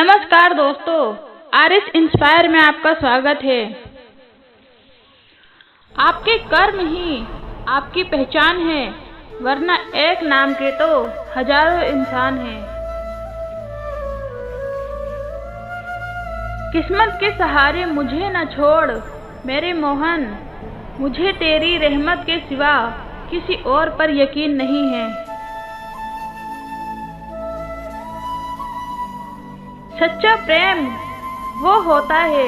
नमस्कार दोस्तों, RS inspire में आपका स्वागत है। आपके कर्म ही आपकी पहचान है, वरना एक नाम के तो हजारों इंसान हैं। किस्मत के सहारे मुझे न छोड़ मेरे मोहन, मुझे तेरी रहमत के सिवा किसी और पर यकीन नहीं है। सच्चा प्रेम वो होता है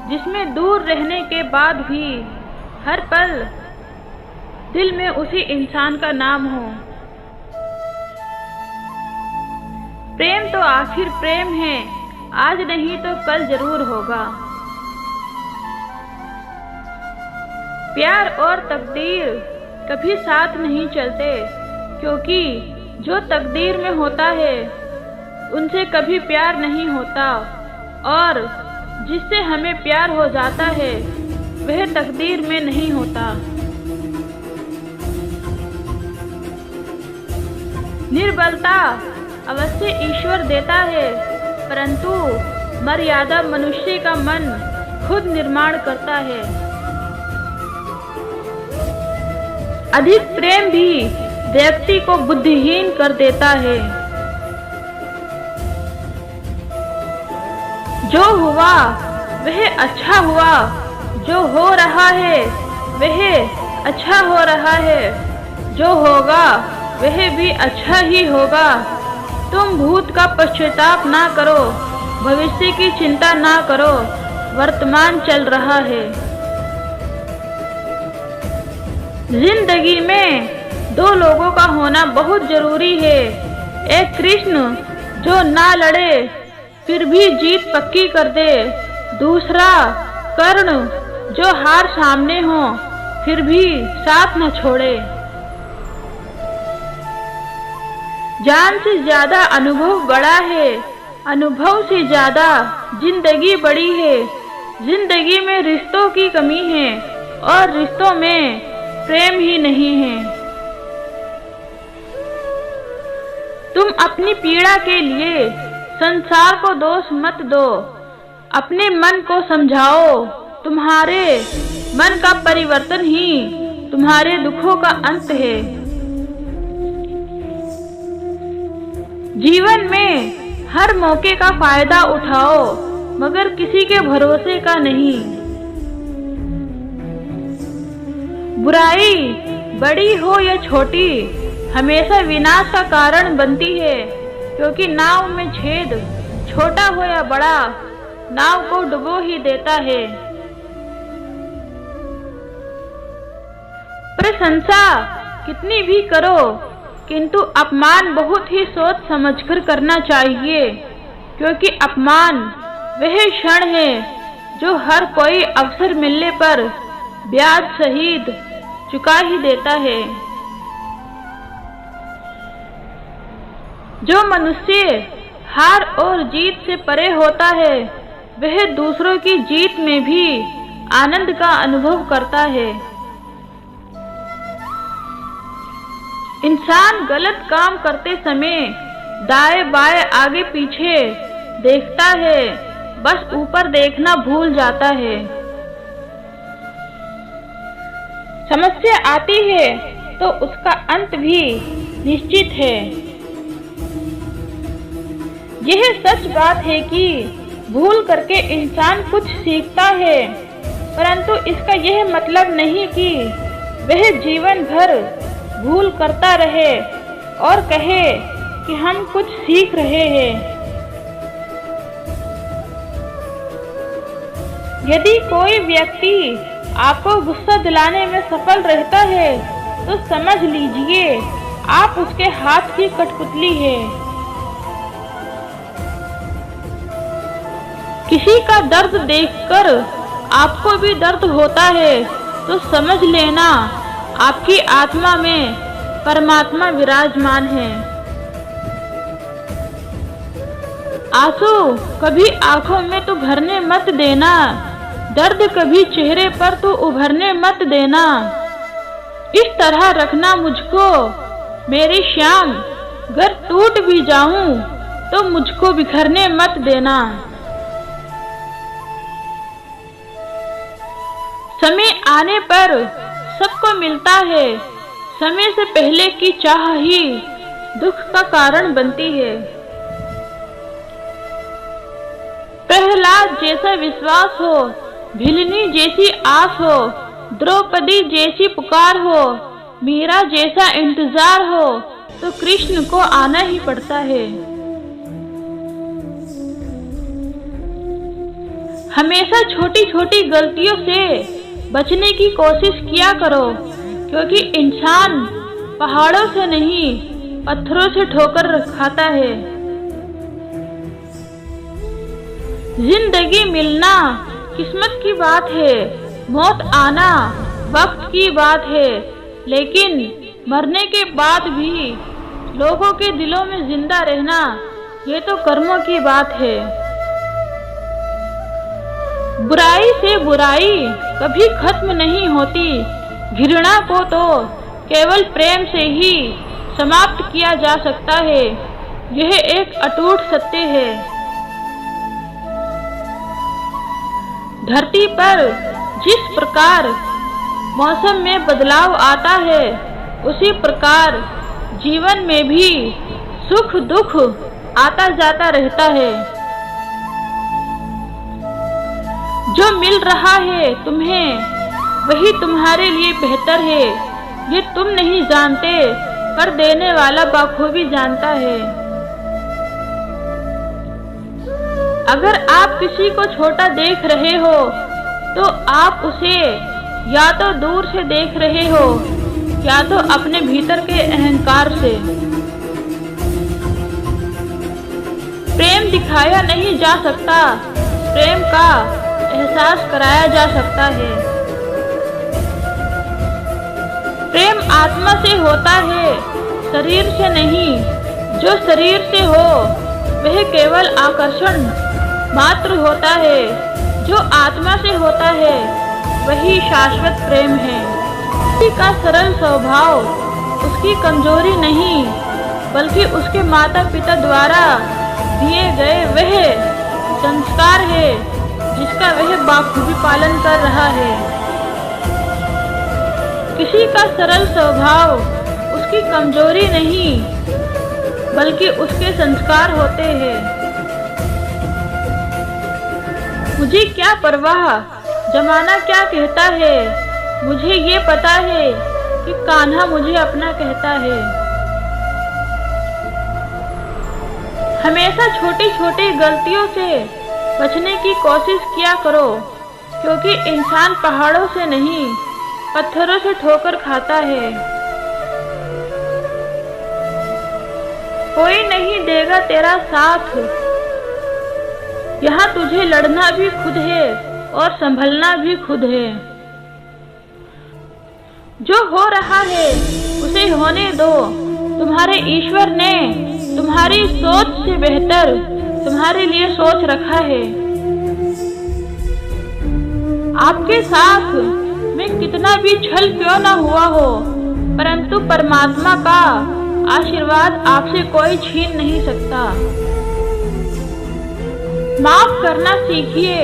जिसमें दूर रहने के बाद भी हर पल दिल में उसी इंसान का नाम हो। प्रेम तो आखिर प्रेम है, आज नहीं तो कल जरूर होगा। प्यार और तकदीर कभी साथ नहीं चलते, क्योंकि जो तकदीर में होता है उनसे कभी प्यार नहीं होता, और जिससे हमें प्यार हो जाता है वह तकदीर में नहीं होता। निर्बलता अवश्य ईश्वर देता है, परंतु मर्यादा मनुष्य का मन खुद निर्माण करता है। अधिक प्रेम भी व्यक्ति को बुद्धिहीन कर देता है। जो हुआ वह अच्छा हुआ, जो हो रहा है वह अच्छा हो रहा है, जो होगा वह भी अच्छा ही होगा। तुम भूत का पश्चाताप ना करो, भविष्य की चिंता ना करो, वर्तमान चल रहा है। जिंदगी में दो लोगों का होना बहुत जरूरी है। एक कृष्ण जो ना लड़े फिर भी जीत पक्की कर दे, दूसरा कर्ण जो हार सामने हो फिर भी साथ न छोड़े। जान से ज्यादा अनुभव बड़ा है, अनुभव से ज्यादा जिंदगी बड़ी है। जिंदगी में रिश्तों की कमी है और रिश्तों में प्रेम ही नहीं है। तुम अपनी पीड़ा के लिए संसार को दोष मत दो, अपने मन को समझाओ। तुम्हारे मन का परिवर्तन ही तुम्हारे दुखों का अंत है। जीवन में हर मौके का फायदा उठाओ, मगर किसी के भरोसे का नहीं। बुराई बड़ी हो या छोटी हमेशा विनाश का कारण बनती है, क्योंकि नाव में छेद छोटा हो या बड़ा नाव को डुबो ही देता है। प्रशंसा कितनी भी करो, किंतु अपमान बहुत ही सोच समझकर करना चाहिए, क्योंकि अपमान वह क्षण है जो हर कोई अवसर मिलने पर ब्याज सहित चुका ही देता है। जो मनुष्य हार और जीत से परे होता है वह दूसरों की जीत में भी आनंद का अनुभव करता है। इंसान गलत काम करते समय दाएं बाएं आगे पीछे देखता है, बस ऊपर देखना भूल जाता है। समस्या आती है तो उसका अंत भी निश्चित है। यह सच बात है कि भूल करके इंसान कुछ सीखता है, परंतु इसका यह मतलब नहीं कि वह जीवन भर भूल करता रहे और कहे कि हम कुछ सीख रहे हैं। यदि कोई व्यक्ति आपको गुस्सा दिलाने में सफल रहता है तो समझ लीजिए आप उसके हाथ की कठपुतली है। किसी का दर्द देखकर आपको भी दर्द होता है तो समझ लेना आपकी आत्मा में परमात्मा विराजमान है। आंसू कभी आंखों में तो भरने मत देना, दर्द कभी चेहरे पर तो उभरने मत देना। इस तरह रखना मुझको मेरी श्याम, घर टूट भी जाऊं तो मुझको बिखरने मत देना। समय आने पर सबको मिलता है, समय से पहले की चाह ही दुख का कारण बनती है। प्रहलाद जैसा विश्वास हो, भिलनी जैसी आस हो, द्रौपदी जैसी पुकार हो, मीरा जैसा इंतजार हो, तो कृष्ण को आना ही पड़ता है। हमेशा छोटी छोटी गलतियों से बचने की कोशिश किया करो, क्योंकि इंसान पहाड़ों से नहीं पत्थरों से ठोकर खाता है। जिंदगी मिलना किस्मत की बात है, मौत आना वक्त की बात है, लेकिन मरने के बाद भी लोगों के दिलों में जिंदा रहना ये तो कर्मों की बात है। बुराई से बुराई कभी खत्म नहीं होती, घृणा को तो केवल प्रेम से ही समाप्त किया जा सकता है, यह एक अटूट सत्य है। धरती पर जिस प्रकार मौसम में बदलाव आता है, उसी प्रकार जीवन में भी सुख दुख आता जाता रहता है। जो मिल रहा है तुम्हें वही तुम्हारे लिए बेहतर है, ये तुम नहीं जानते पर देने वाला बखूबी जानता है। अगर आप किसी को छोटा देख रहे हो तो आप उसे या तो दूर से देख रहे हो या तो अपने भीतर के अहंकार से। प्रेम दिखाया नहीं जा सकता, प्रेम का एहसास कराया जा सकता है। प्रेम आत्मा से होता है, शरीर से नहीं। जो शरीर से हो वह केवल आकर्षण मात्र होता है, जो आत्मा से होता है वही शाश्वत प्रेम है। किसी का सरल स्वभाव उसकी कमजोरी नहीं, बल्कि उसके माता पिता द्वारा दिए गए वह संस्कार है जिसका वह बखूबी पालन कर रहा है। किसी का सरल स्वभाव उसकी कमजोरी नहीं, बल्कि उसके संस्कार होते हैं। मुझे क्या परवाह जमाना क्या कहता है, मुझे ये पता है कि कान्हा मुझे अपना कहता है। हमेशा छोटी छोटी गलतियों से बचने की कोशिश किया करो, क्योंकि इंसान पहाड़ों से नहीं पत्थरों से ठोकर खाता है। कोई नहीं देगा तेरा साथ, यहाँ तुझे लड़ना भी खुद है और संभलना भी खुद है। जो हो रहा है उसे होने दो, तुम्हारे ईश्वर ने तुम्हारी सोच से बेहतर तुम्हारे लिए सोच रखा है। आपके साथ में कितना भी छल क्यों ना हुआ हो, परंतु परमात्मा का आशीर्वाद आपसे कोई छीन नहीं सकता। माफ करना सीखिए,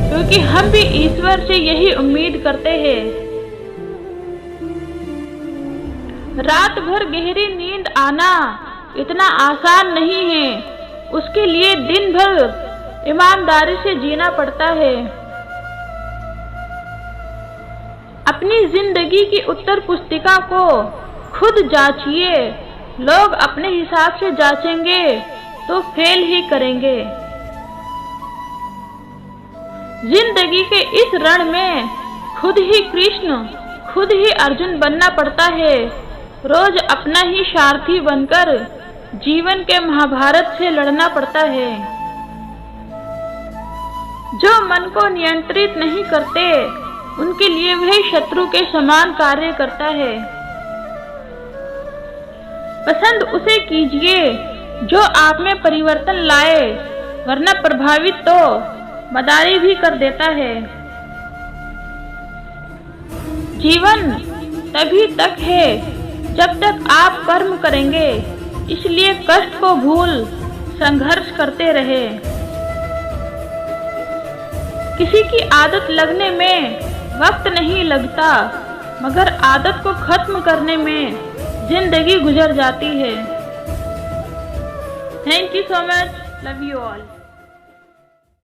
क्योंकि हम भी ईश्वर से यही उम्मीद करते हैं। रात भर गहरी नींद आना इतना आसान नहीं है, उसके लिए दिन भर ईमानदारी से जीना पड़ता है। अपनी जिंदगी की उत्तर पुस्तिका को खुद जांचिए, लोग अपने हिसाब से जांचेंगे तो फेल ही करेंगे। जिंदगी के इस रण में खुद ही कृष्ण खुद ही अर्जुन बनना पड़ता है, रोज अपना ही सारथी बनकर जीवन के महाभारत से लड़ना पड़ता है। जो मन को नियंत्रित नहीं करते उनके लिए वह शत्रु के समान कार्य करता है। पसंद उसे कीजिए जो आप में परिवर्तन लाए, वरना प्रभावित तो मदारी भी कर देता है। जीवन तभी तक है जब तक आप कर्म करेंगे, इसलिए कष्ट को भूल संघर्ष करते रहे। किसी की आदत लगने में वक्त नहीं लगता, मगर आदत को खत्म करने में जिंदगी गुजर जाती है। Thank you so much, love you all.